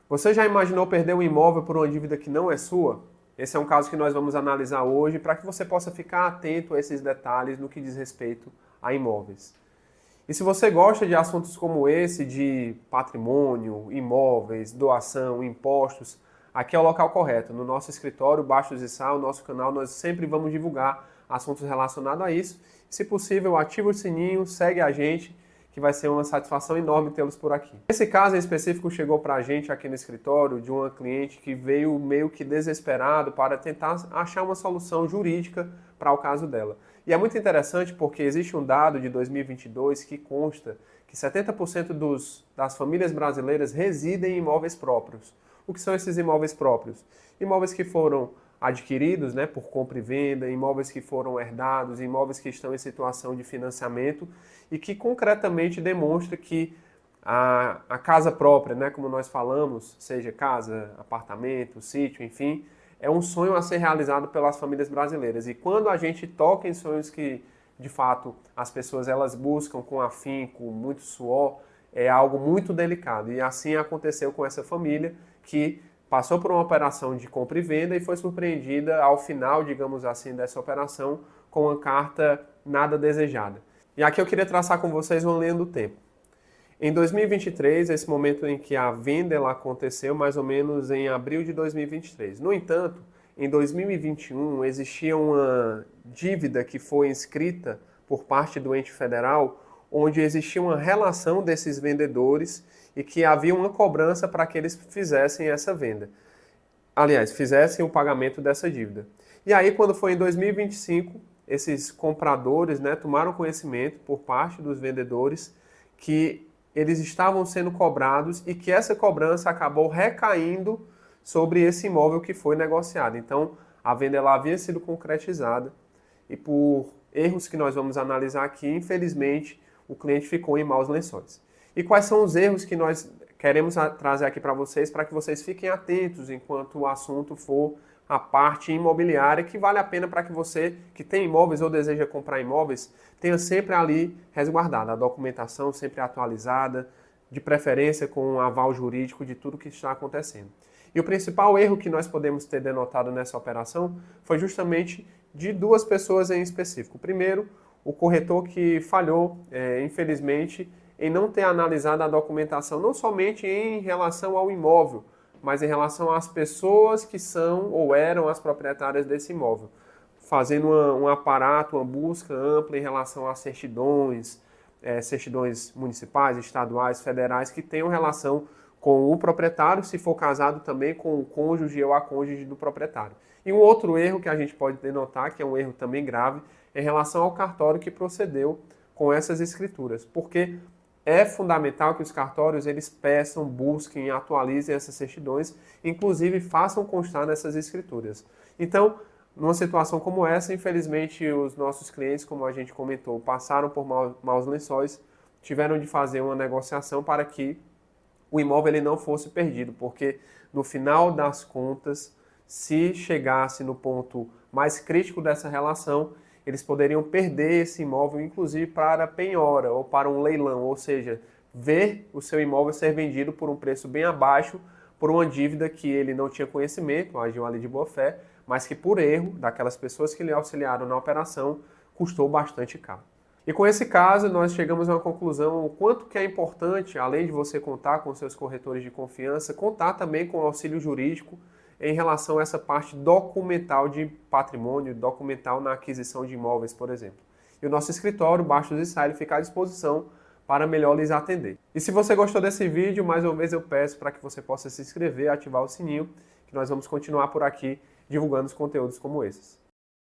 Você já imaginou perder um imóvel por uma dívida que não é sua? Esse é um caso que nós vamos analisar hoje para que você possa ficar atento a esses detalhes no que diz respeito a imóveis. E se você gosta de assuntos como esse, de patrimônio, imóveis, doação, impostos, aqui é o local correto. No nosso escritório, Bastos e Sá, o nosso canal, nós sempre vamos divulgar assuntos relacionados a isso. Se possível, ativa o sininho, segue a gente, que vai ser uma satisfação enorme tê-los por aqui. Esse caso em específico chegou para a gente aqui no escritório de uma cliente que veio meio que desesperado para tentar achar uma solução jurídica para o caso dela. E é muito interessante porque existe um dado de 2022 que consta que 70% das famílias brasileiras residem em imóveis próprios. O que são esses imóveis próprios? Imóveis que foram adquiridos, por compra e venda, imóveis que foram herdados, imóveis que estão em situação de financiamento e que concretamente demonstra que a casa própria, como nós falamos, seja casa, apartamento, sítio, enfim, é um sonho a ser realizado pelas famílias brasileiras. E quando a gente toca em sonhos que, de fato, as pessoas elas buscam com afinco, muito suor, é algo muito delicado. E assim aconteceu com essa família que passou por uma operação de compra e venda e foi surpreendida ao final, digamos assim, dessa operação com uma carta nada desejada. E aqui eu queria traçar com vocês uma linha do tempo. Em 2023, esse momento em que a venda ela aconteceu mais ou menos em abril de 2023. No entanto, em 2021 existia uma dívida que foi inscrita por parte do ente federal, onde existia uma relação desses vendedores e que havia uma cobrança para que eles fizessem essa venda. Aliás, fizessem o pagamento dessa dívida. E aí, quando foi em 2025, esses compradores tomaram conhecimento por parte dos vendedores que eles estavam sendo cobrados e que essa cobrança acabou recaindo sobre esse imóvel que foi negociado. Então, a venda ela havia sido concretizada e por erros que nós vamos analisar aqui, infelizmente, o cliente ficou em maus lençóis. E quais são os erros que nós queremos trazer aqui para vocês que fiquem atentos enquanto o assunto for a parte imobiliária, que vale a pena para que você que tem imóveis ou deseja comprar imóveis, tenha sempre ali resguardada a documentação sempre atualizada, de preferência com um aval jurídico de tudo que está acontecendo. E o principal erro que nós podemos ter denotado nessa operação foi justamente de duas pessoas em específico. Primeiro, o corretor que falhou, infelizmente, em não ter analisado a documentação, não somente em relação ao imóvel, mas em relação às pessoas que são ou eram as proprietárias desse imóvel, fazendo um aparato, uma busca ampla em relação às certidões, certidões municipais, estaduais, federais, que tenham relação com o proprietário, se for casado também com o cônjuge ou a cônjuge do proprietário. E um outro erro que a gente pode denotar, que é um erro também grave, é em relação ao cartório que procedeu com essas escrituras, porque é fundamental que os cartórios eles peçam, busquem, atualizem essas certidões, inclusive façam constar nessas escrituras. Então, numa situação como essa, infelizmente, os nossos clientes, como a gente comentou, passaram por maus lençóis, tiveram de fazer uma negociação para que o imóvel ele não fosse perdido, porque no final das contas, se chegasse no ponto mais crítico dessa relação, eles poderiam perder esse imóvel, inclusive para penhora ou para um leilão, ou seja, ver o seu imóvel ser vendido por um preço bem abaixo, por uma dívida que ele não tinha conhecimento, agiu ali de boa fé, mas que por erro daquelas pessoas que lhe auxiliaram na operação, custou bastante caro. E com esse caso, nós chegamos a uma conclusão o quanto que é importante, além de você contar com seus corretores de confiança, contar também com o auxílio jurídico em relação a essa parte documental de patrimônio, documental na aquisição de imóveis, por exemplo. E o nosso escritório, Bastos e Sá, fica à disposição para melhor lhes atender. E se você gostou desse vídeo, mais uma vez eu peço para que você possa se inscrever, ativar o sininho, que nós vamos continuar por aqui divulgando os conteúdos como esses.